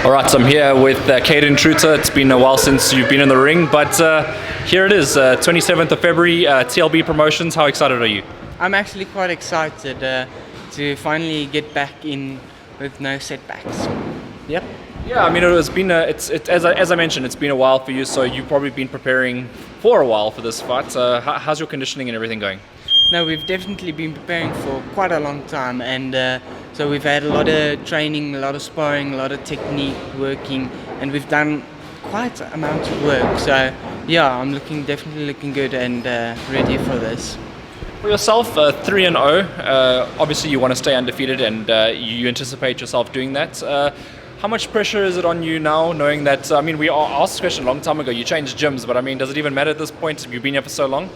All right, so I'm here with Cayden Truter. It's been a while since you've been in the ring, but here it is, 27th of February, TLB Promotions. How excited are you? I'm actually quite excited to finally get back in with no setbacks. Yep. Yeah, I mean, it's been as I mentioned, it's been a while for you, so you've probably been preparing for a while for this fight. How's your conditioning and everything going? No, we've definitely been preparing for quite a long time, and so we've had a lot of training, a lot of sparring, a lot of technique working, and we've done quite an amount of work. So yeah, I'm definitely looking good and ready for this. For yourself, 3-0. Obviously, you want to stay undefeated, and you anticipate yourself doing that. How much pressure is it on you now, knowing that? I mean, we asked this question a long time ago. You changed gyms, but I mean, does it even matter at this point? You've been here for so long.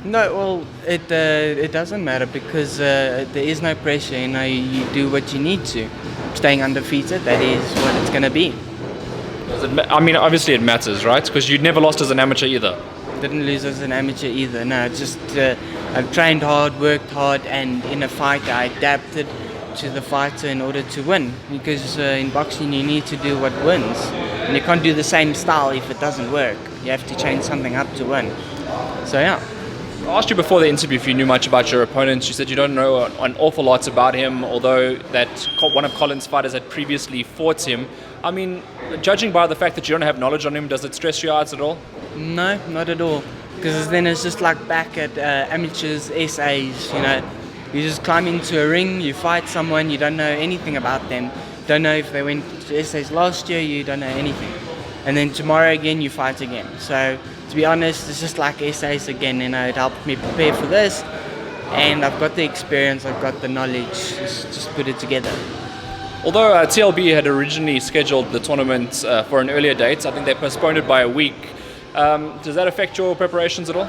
No, well, it doesn't matter because there is no pressure. You know, you do what you need to. Staying undefeated, that is what it's going to be. I mean, obviously it matters, right? Because you never lost as an amateur either. Didn't lose as an amateur either. No, just I've trained hard, worked hard, and in a fight I adapted to the fighter in order to win. Because in boxing you need to do what wins, and you can't do the same style if it doesn't work. You have to change something up to win. So yeah. I asked you before the interview if you knew much about your opponent. You said you don't know an awful lot about him, although that one of Colin's fighters had previously fought him. I mean, judging by the fact that you don't have knowledge on him, does it stress you out at all? No, not at all. Because then it's just like back at amateurs, SAs, you know. You just climb into a ring, you fight someone, you don't know anything about them. Don't know if they went to SAs last year, you don't know anything. And then tomorrow again, you fight again. So, to be honest, it's just like SAs again. You know, it helped me prepare for this. And I've got the experience, I've got the knowledge, just put it together. Although TLB had originally scheduled the tournament for an earlier date, I think they postponed it by a week. Does that affect your preparations at all?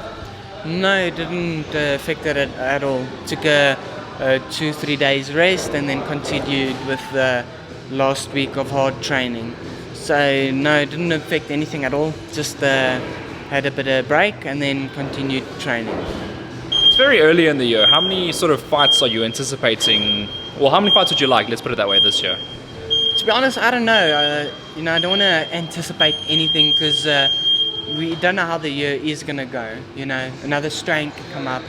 No, it didn't affect it at all. Took a 2-3 days rest and then continued with the last week of hard training. So no, it didn't affect anything at all. Just had a bit of break and then continued training. It's very early in the year. How many sort of fights are you anticipating? Well, how many fights would you like? Let's put it that way this year. To be honest, I don't know. You know, I don't want to anticipate anything because we don't know how the year is going to go. You know, another strain can come up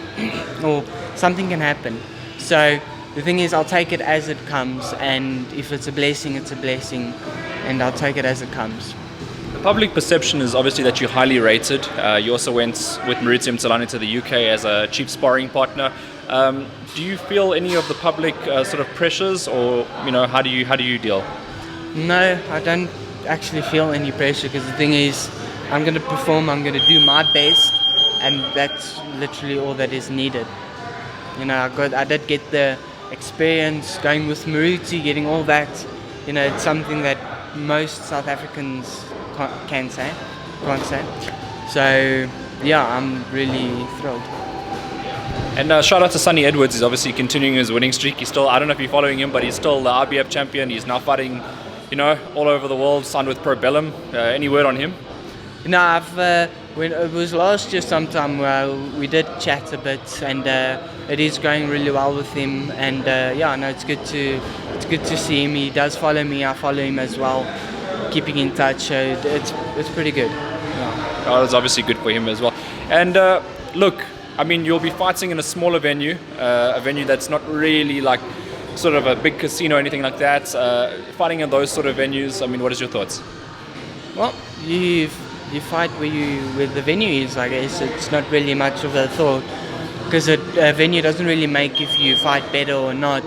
or something can happen. So the thing is, I'll take it as it comes, and if it's a blessing, it's a blessing, and I'll take it as it comes. The public perception is obviously that you're highly rated. You also went with Mauritius Mtsalane to the UK as a chief sparring partner. Do you feel any of the public sort of pressures, or you know, how do you deal? No, I don't actually feel any pressure because the thing is, I'm going to perform, I'm going to do my best, and that's literally all that is needed. You know, I did get the experience going with Mauritius, getting all that. You know, it's something that most South Africans can't say. So yeah, I'm really thrilled. And shout out to Sonny Edwards. He's obviously continuing his winning streak. He's still, I don't know if you're following him, but he's still the IBF champion. He's now fighting, you know, all over the world. Signed with Pro Bellum. Any word on him? No, when it was last year sometime we did chat a bit, and it is going really well with him. And yeah, no, it's good to see him. He does follow me. I follow him as well. Keeping in touch, so it's pretty good. Yeah. Oh, it's obviously good for him as well. And look, I mean, you'll be fighting in a smaller venue, a venue that's not really like sort of a big casino or anything like that. Fighting in those sort of venues, I mean, what is your thoughts? Well, you fight where the venue is. I guess it's not really much of a thought because a venue doesn't really make if you fight better or not.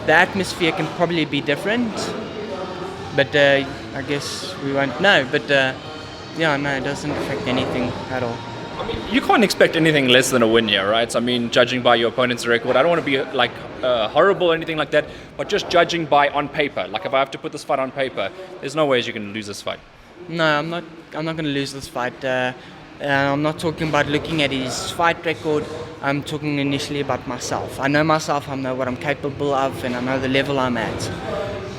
The atmosphere can probably be different, but I guess we won't know. But yeah, no, it doesn't affect anything at all. I mean, you can't expect anything less than a win here, right? I mean, judging by your opponent's record, I don't want to be like horrible or anything like that, but just judging by on paper. Like if I have to put this fight on paper, there's no ways you can lose this fight. No, I'm not going to lose this fight. I'm not talking about looking at his fight record. I'm talking initially about myself. I know myself. I know what I'm capable of, and I know the level I'm at.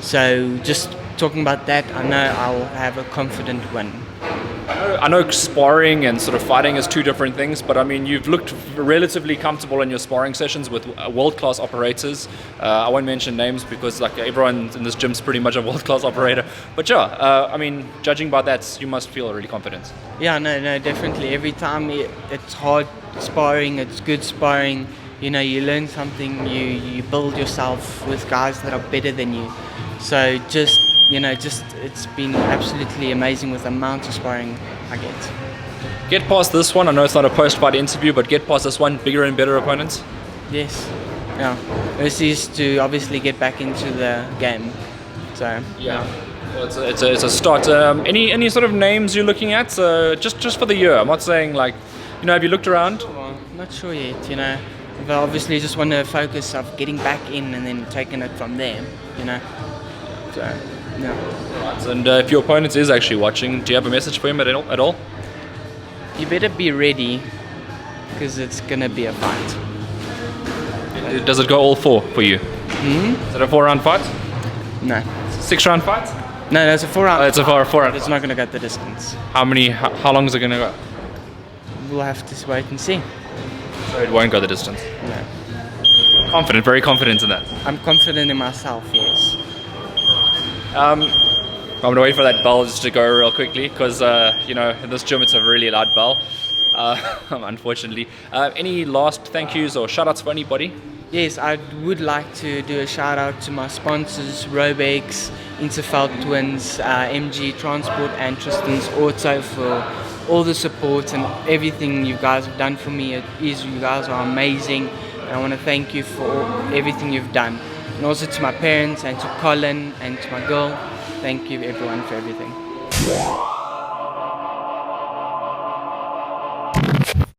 So just talking about that, I know I'll have a confident win. I know sparring and sort of fighting is two different things, but I mean, you've looked relatively comfortable in your sparring sessions with world-class operators. I won't mention names because like everyone in this gym's pretty much a world-class operator. But yeah, I mean, judging by that, you must feel really confident. Yeah, no, definitely. Every time it's hard sparring, it's good sparring. You know, you learn something, you build yourself with guys that are better than you. So just it's been absolutely amazing with the amount of sparring I get. Get past this one. I know it's not a post-fight interview, but get past this one, bigger and better opponents. Yes, yeah. This is to obviously get back into the game. So yeah. Well, it's a start. Any sort of names you're looking at? Just for the year. I'm not saying like, have you looked around? Well, not sure yet. But obviously just want to focus of getting back in and then taking it from there. So yeah. Right. And if your opponent is actually watching, do you have a message for him at all? You better be ready, because it's gonna be a fight. Does it go all four for you? Mm-hmm. Is it a 4-round fight? No. 6-round fight? No, it's a 4-round. It's a 4-round. It's not gonna go the distance. How long is it gonna go? We'll have to wait and see. So it won't go the distance? No. Confident, very confident in that. I'm confident in myself, yes. I'm gonna wait for that bell just to go real quickly because in this gym it's a really loud bell. Unfortunately. Any last thank yous or shout outs for anybody? Yes, I would like to do a shout out to my sponsors, Robex, Interfeld Twins, MG Transport and Tristan's Auto for all the support and everything you guys have done for me. You guys are amazing and I want to thank you for everything you've done. And also to my parents and to Colin and to my girl, thank you everyone for everything.